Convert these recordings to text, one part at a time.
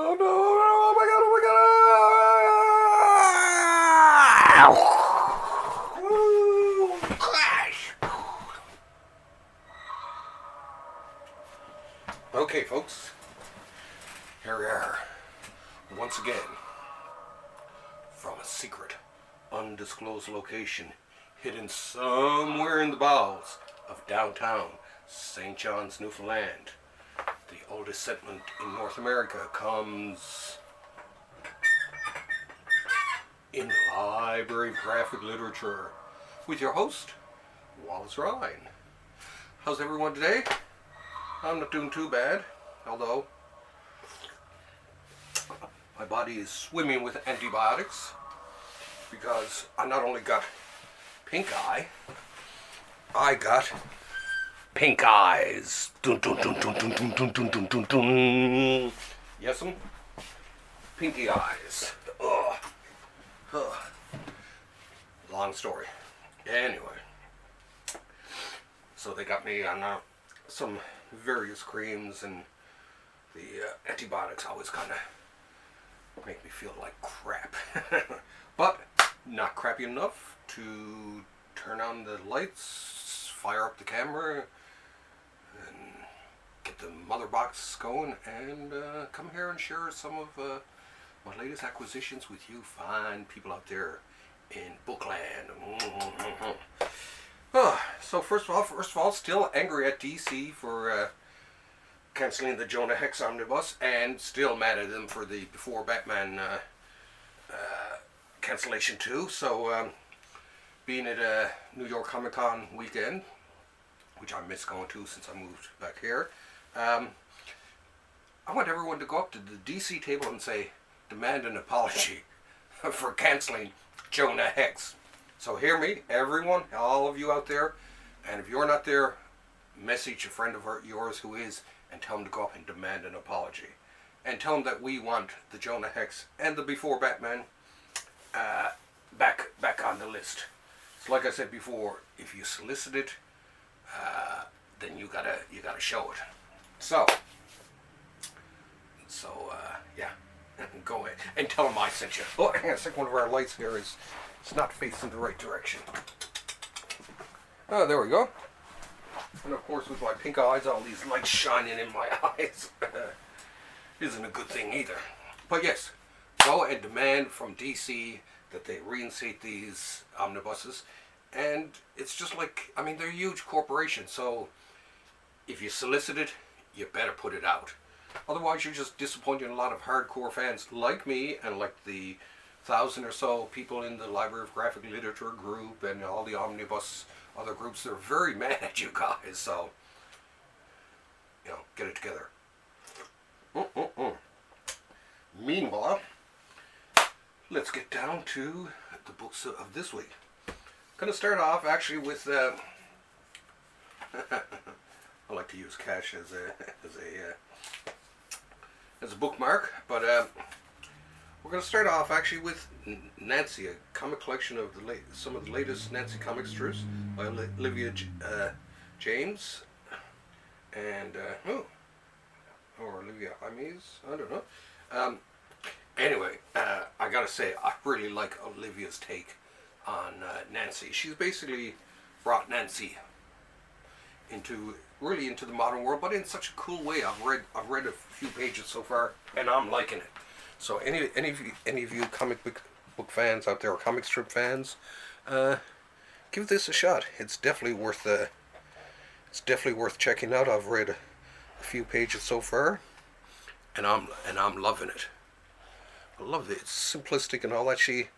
Oh no, oh my god, oh my god! Crash! Okay, folks, here we are, once again, from a secret, undisclosed location, hidden somewhere in the bowels of downtown St. John's, Newfoundland. The oldest settlement in North America comes in the Library of Graphic Literature with your host, Wallace Ryan. How's everyone today? I'm not doing too bad, although my body is swimming with antibiotics because I not only got pink eye, I got pink eyes. Dun, dun, dun, dun, dun, dun, dun, dun, dun, dun. Yes'm? Pinky eyes. Ugh. Ugh. Long story. Anyway. So they got me on some various creams, and the antibiotics always kind of make me feel like crap. But not crappy enough to turn on the lights, fire up the camera, and get the mother box going, and come here and share some of my latest acquisitions with you fine people out there in Bookland. So first of all, still angry at DC for cancelling the Jonah Hex omnibus, and still mad at them for the Before Batman cancellation too. So being at a New York Comic Con weekend, which I miss going to since I moved back here, I want everyone to go up to the DC table and say, demand an apology for cancelling Jonah Hex. So hear me, everyone, all of you out there, and if you're not there, message a friend of yours who is, and tell them to go up and demand an apology. And tell them that we want the Jonah Hex and the Before Batman back on the list. So like I said before, if you solicit it, then you gotta show it. So yeah, go ahead and tell them I sent you. Oh, hang on a second, one of our lights here it's not facing the right direction. Oh, there we go. And of course, with my pink eyes, all these lights shining in my eyes isn't a good thing either. But yes, go and demand from DC that they reinstate these omnibuses. And it's just like, I mean, they're a huge corporation, so if you solicit it, you better put it out. Otherwise, you're just disappointing a lot of hardcore fans like me, and like the 1,000 or so people in the Library of Graphic Literature group, and all the omnibus other groups. They're very mad at you guys, so get it together. Meanwhile, let's get down to the books of this week. Gonna start off actually with I like to use cash as a bookmark, but we're going to start off actually with Nancy, a comic collection of some of the latest Nancy comic strips by Olivia James, and or Olivia Jaime, I don't know. Anyway, I gotta say, I really like Olivia's take on Nancy. She's basically brought Nancy into the modern world, but in such a cool way. I've read a few pages so far, and I'm liking it. So any of you comic book fans out there, or comic strip fans, give this a shot. It's definitely worth checking out. I've read a few pages so far, and I'm loving it. I love it. It's simplistic and all that. She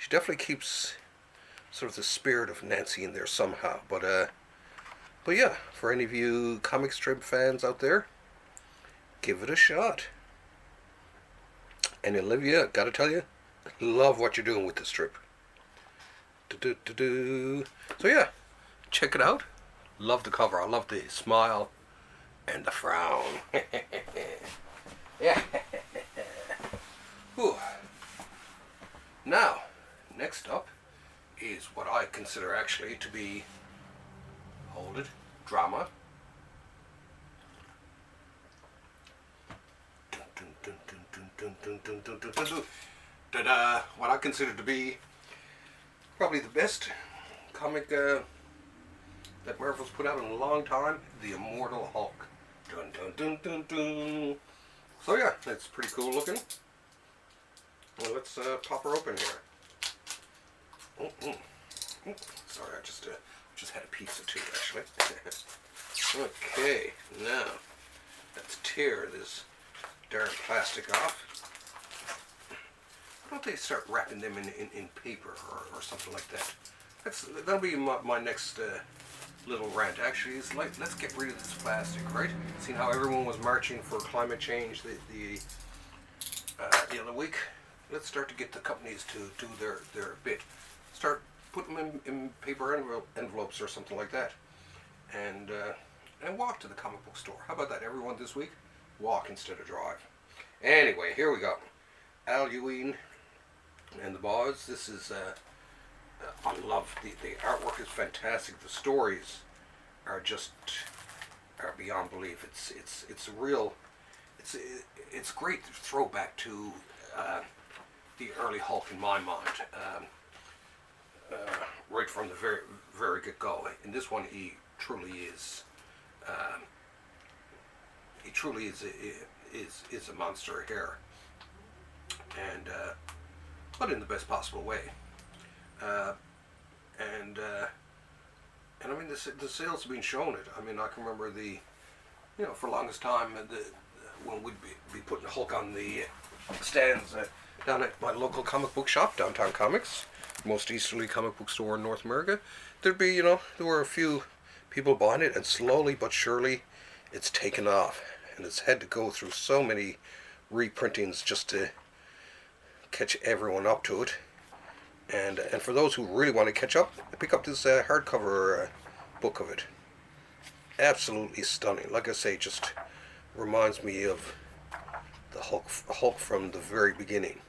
definitely keeps sort of the spirit of Nancy in there somehow. But yeah, for any of you comic strip fans out there, give it a shot. And Olivia, gotta tell you, love what you're doing with this strip. So yeah, check it out. Love the cover. I love the smile and the frown. Yeah. Whew. Now, next up is what I consider actually to be, hold it, drama. Dun, dun, dun, dun, dun, Ta-da! What I consider to be probably the best comic that Marvel's put out in a long time, the Immortal Hulk. Dun dun dun dun dun. So yeah, it's pretty cool looking. Well, let's pop her open here. Sorry, I just had a pizza too, actually. Okay, now let's tear this darn plastic off. Why don't they start wrapping them in paper or something like that? That'll be my next little rant. Actually, is like, let's get rid of this plastic, right? Seeing how everyone was marching for climate change the other week, let's start to get the companies to do their bit. Start putting them in paper envelopes or something like that, and walk to the comic book store. How about that, everyone, this week? Walk instead of drive. Anyway, here we go. Ewing and the boys. This is I love the artwork is fantastic. The stories are beyond belief. It's real. It's great throwback to the early Hulk in my mind. Right from the very get go. In this one, he truly is. He truly is a monster here, and but in the best possible way. And I mean, the sales have been showing it. I mean, I can remember for the longest time, when we'd be putting Hulk on the stands down at my local comic book shop, Downtown Comics, most easterly comic book store in North America, there'd be, there were a few people buying it, and slowly but surely, it's taken off, and it's had to go through so many reprintings just to catch everyone up to it. And for those who really want to catch up, pick up this hardcover book of it. Absolutely stunning. Like I say, just reminds me of the Hulk from the very beginning.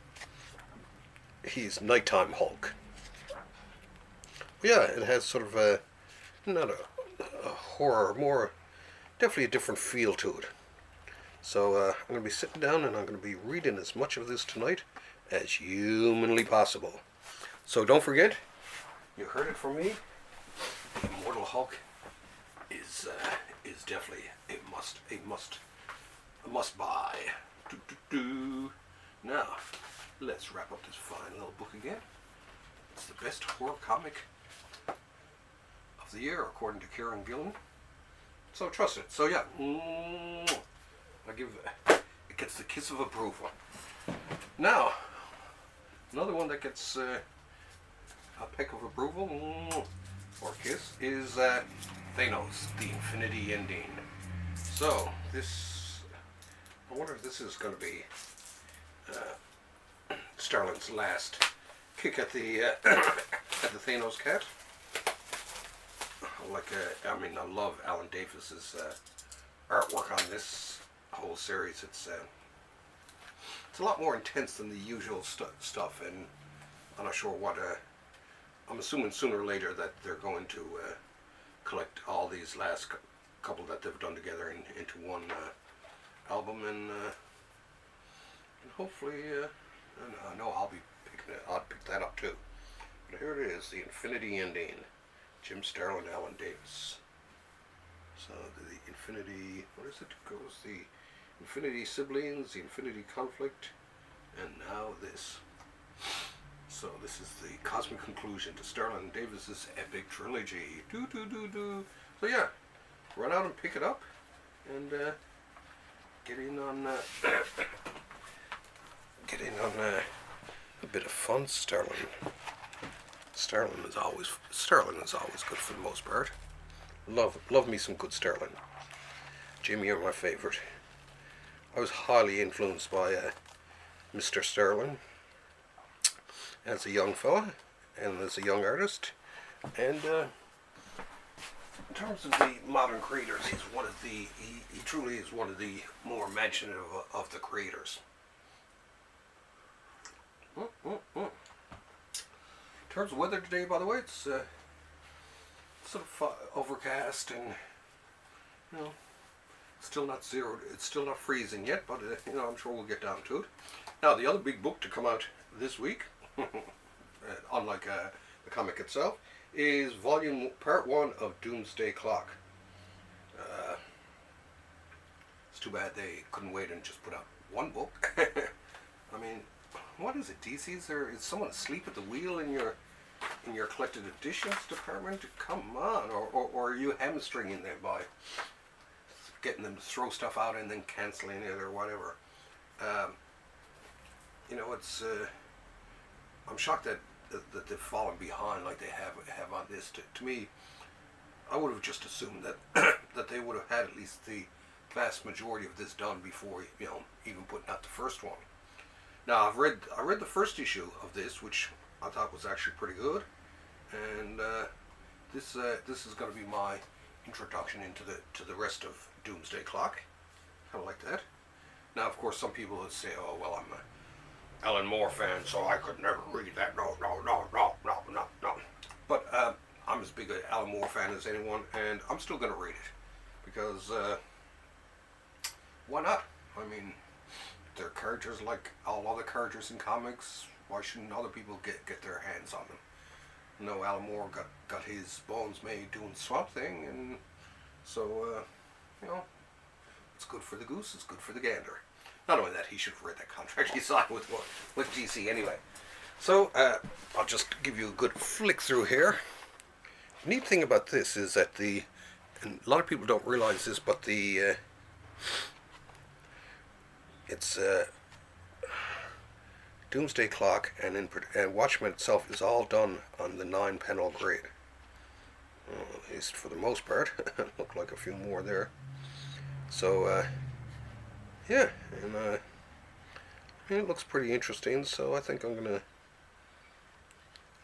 He's nighttime Hulk. Yeah, it has sort of not a horror, more definitely a different feel to it. So I'm going to be sitting down and I'm going to be reading as much of this tonight as humanly possible. So don't forget, you heard it from me. Immortal Hulk is definitely a must buy. Now, let's wrap up this fine little book again. It's the best horror comic of the year, according to Kieran Gillen. So trust it. So yeah, it gets the kiss of approval. Now, another one that gets a peck of approval or kiss is Thanos, the Infinity Ending. So this, I wonder if this is going to be Starlin's last kick at the at the Thanos cat. I mean, I love Alan Davis's artwork on this whole series. It's a lot more intense than the usual stuff, and I'm not sure what. I'm assuming sooner or later that they're going to collect all these last couple that they've done together into one album, and hopefully, I know I'll be picking it. I'll pick that up too. But here it is, the Infinity Ending. Jim Starlin, Alan Davis. So the Infinity, what is it? Goes the Infinity Siblings, the Infinity Conflict, and now this. So this is the cosmic conclusion to Starlin Davis's epic trilogy. So yeah, run out and pick it up, and get in on a bit of fun. Starlin is always good for the most part. Love me some good Starlin. Jimmy are my favorite. I was highly influenced by Mr. Starlin as a young fella and as a young artist. And in terms of the modern creators, he truly is one of the more imaginative of the creators. In terms of weather today, by the way, it's sort of overcast, and Still not zeroed. It's still not freezing yet, but I'm sure we'll get down to it. Now, the other big book to come out this week, unlike the comic itself, is Part 1 of Doomsday Clock. It's too bad they couldn't wait and just put out one book. I mean, what is it, DC? Is someone asleep at the wheel in your collected editions department? Come on, or are you hamstringing them by getting them to throw stuff out and then cancelling it or whatever? It's I'm shocked that they've fallen behind like they have on this. To me, I would have just assumed that that they would have had at least the vast majority of this done before even putting out the first one. Now I read the first issue of this, which I thought was actually pretty good, and this is going to be my introduction to the rest of Doomsday Clock. Kind of like that. Now, of course, some people would say, "Oh, well, I'm a Alan Moore fan, so I could never read that." No. But I'm as big an Alan Moore fan as anyone, and I'm still going to read it because why not? I mean, they're characters like all other characters in comics. Why shouldn't other people get their hands on them? No, Alan Moore got his bones made doing Swamp Thing, and so it's good for the goose, it's good for the gander. Not only that, he should have read that contract he signed with DC anyway. So I'll just give you a good flick through here. The neat thing about this is that and a lot of people don't realize this, but it's Doomsday Clock and Watchmen itself is all done on the 9-panel grade. At least for the most part. Look like a few more there. So yeah, and it looks pretty interesting. So I think I'll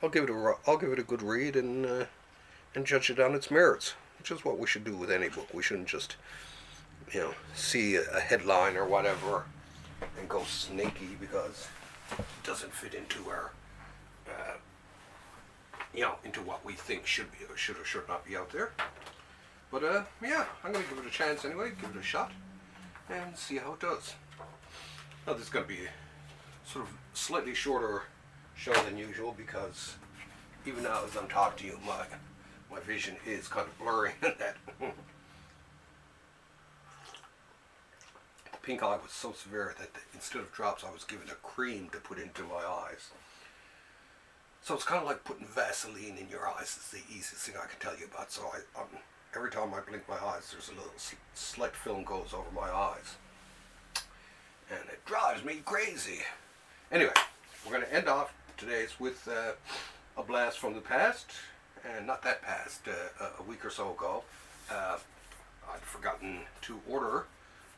give it a good read and judge it on its merits, which is what we should do with any book. We shouldn't just see a headline or whatever and go snaky because it doesn't fit into our into what we think should or should not be out there. But yeah, I'm going to give it a chance anyway, give it a shot, and see how it does. Now this is going to be sort of slightly shorter show than usual because even now as I'm talking to you, my vision is kind of blurry. That pink eye was so severe that instead of drops I was given a cream to put into my eyes. So it's kind of like putting Vaseline in your eyes. It's the easiest thing I can tell you about. So every time I blink my eyes, there's a little slight film goes over my eyes. And it drives me crazy. Anyway, we're going to end off today's with a blast from the past. And not that past, a week or so ago. I'd forgotten to order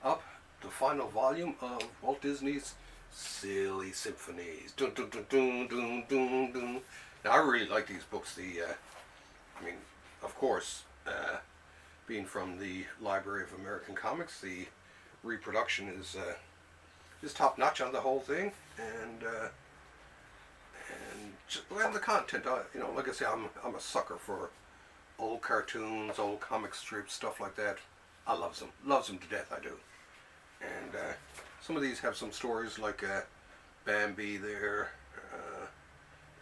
up the final volume of Walt Disney's Silly Symphonies. Dun, dun, dun, dun, dun, dun, dun. Now, I really like these books. Of course, being from the Library of American Comics, the reproduction is top notch on the whole thing, and the content. Like I say, I'm a sucker for old cartoons, old comic strips, stuff like that. I loves them to death. I do, and some of these have some stories like Bambi there.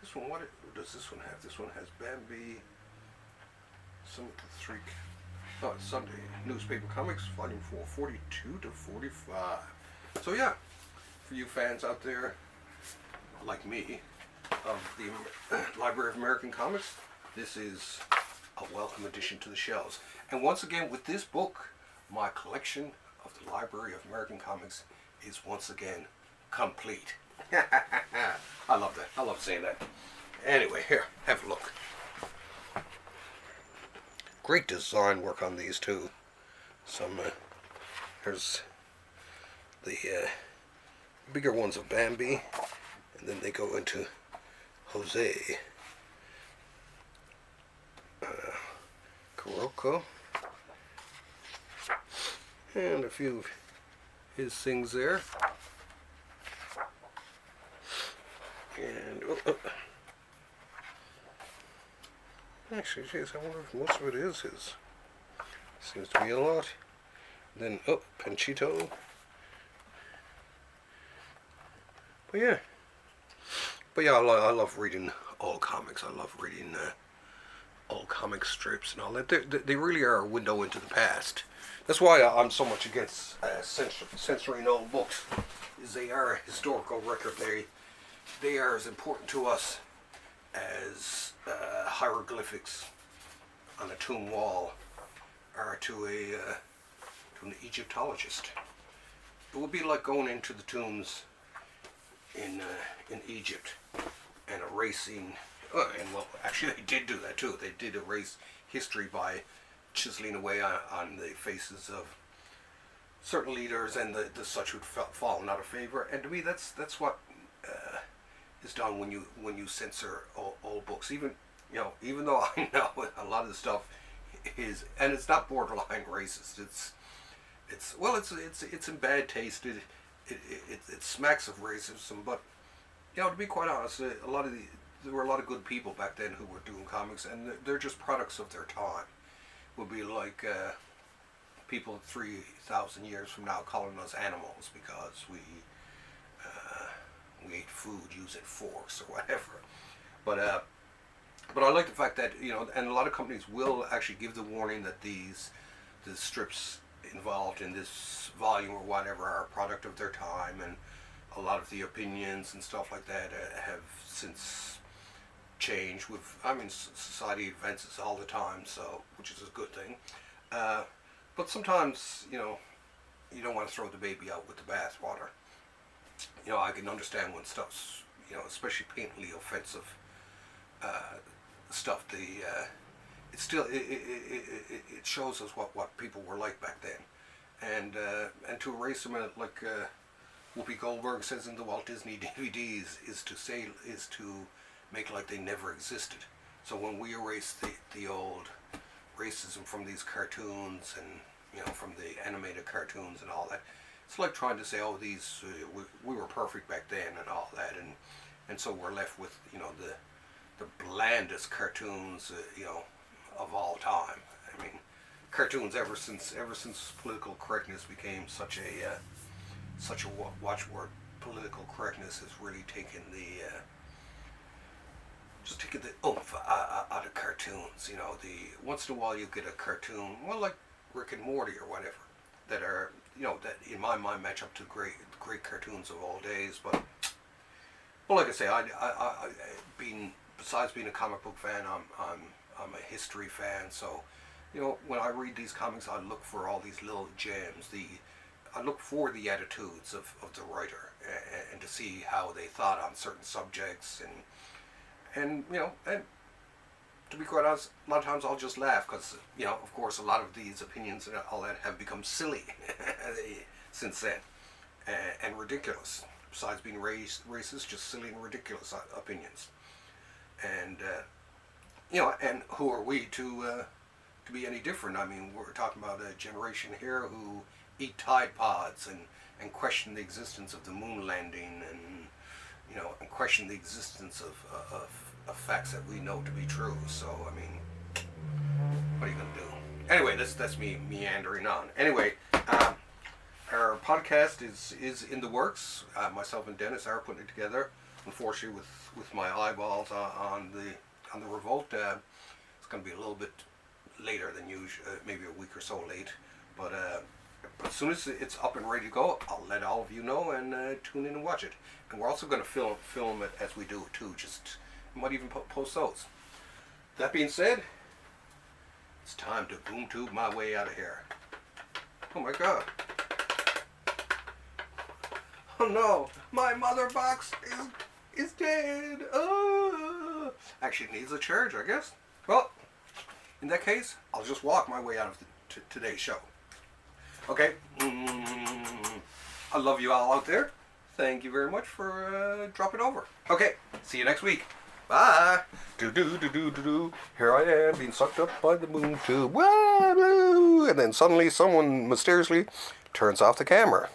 This one, what does this one have? This one has Bambi. Some of the three. Oh, it's Sunday Newspaper Comics, Volume 4, 42 to 45. So yeah, for you fans out there, like me, of the Library of American Comics, this is a welcome addition to the shelves. And once again, with this book, my collection of the Library of American Comics is once again complete. I love that. I love saying that. Anyway, here, have a look. Great design work on these too. There's the bigger ones of Bambi, and then they go into Jose, Kuroko, and a few of his things there. And actually, geez, I wonder if most of it is his. Seems to be a lot Then, oh, Panchito. But yeah. I love reading all comics. I love reading all comic strips and all that. They really are a window into the past. That's why I'm so much against censoring old books. Is they are a historical record. They are as important to us as hieroglyphics on a tomb wall are to an Egyptologist. It would be like going into the tombs in Egypt and erasing. And well, actually, they did do that too. They did erase history by chiseling away on the faces of certain leaders, and the such would fall out of favor. And to me, that's what is done when you censor old books. Even though I know a lot of the stuff is, and it's not borderline racist. It's in bad taste. It smacks of racism, but to be quite honest, there were a lot of good people back then who were doing comics, and they're just products of their time. Would be like people 3,000 years from now calling us animals because we ate food using forks or whatever. But I like the fact that and a lot of companies will actually give the warning that the strips involved in this volume or whatever are a product of their time, and a lot of the opinions and stuff like that have since changed. Society advances all the time, so which is a good thing. But sometimes you don't want to throw the baby out with the bathwater. I can understand when stuff's especially patently offensive stuff. It shows us what people were like back then, and to erase them, like Whoopi Goldberg says in the Walt Disney DVDs, is to make like they never existed. So when we erase the old racism from these cartoons and from the animated cartoons and all that, it's like trying to say, oh, these we were perfect back then and all that, and so we're left with the blandest cartoons of all time. I mean, cartoons ever since political correctness became such a watchword. Political correctness has really taken the oomph out of cartoons. Once in a while you get a cartoon, well, like Rick and Morty or whatever, that are that in my mind match up to great cartoons of all days. But like I say, I besides being a comic book fan, I'm a history fan. So when I read these comics, I look for all these little gems. I look for the attitudes of the writer, and to see how they thought on certain subjects, and to be quite honest, a lot of times I'll just laugh because of course a lot of these opinions and all that have become silly since then, and ridiculous. Besides being racist, just silly and ridiculous opinions, and and who are we to be any different? I mean, we're talking about a generation here who eat Tide Pods and question the existence of the moon landing, and and question the existence of facts that we know to be true. So I mean, what are you gonna do? Anyway, that's me meandering on. Anyway, our podcast is in the works. Myself and Dennis are putting it together. Unfortunately, with my eyeballs on the revolt, it's gonna be a little bit later than usual, maybe a week or so late. But as soon as it's up and ready to go, I'll let all of you know, and tune in and watch it. And we're also going to film it as we do it too. Might even post those. That being said, it's time to boom tube my way out of here. Oh my god. Oh no, my mother box is dead. Oh. Actually, it needs a charge, I guess. Well, in that case, I'll just walk my way out of today's show. Okay, I love you all out there. Thank you very much for dropping over. Okay, see you next week. Bye. Do. Here I am being sucked up by the moon tube. And then suddenly someone mysteriously turns off the camera.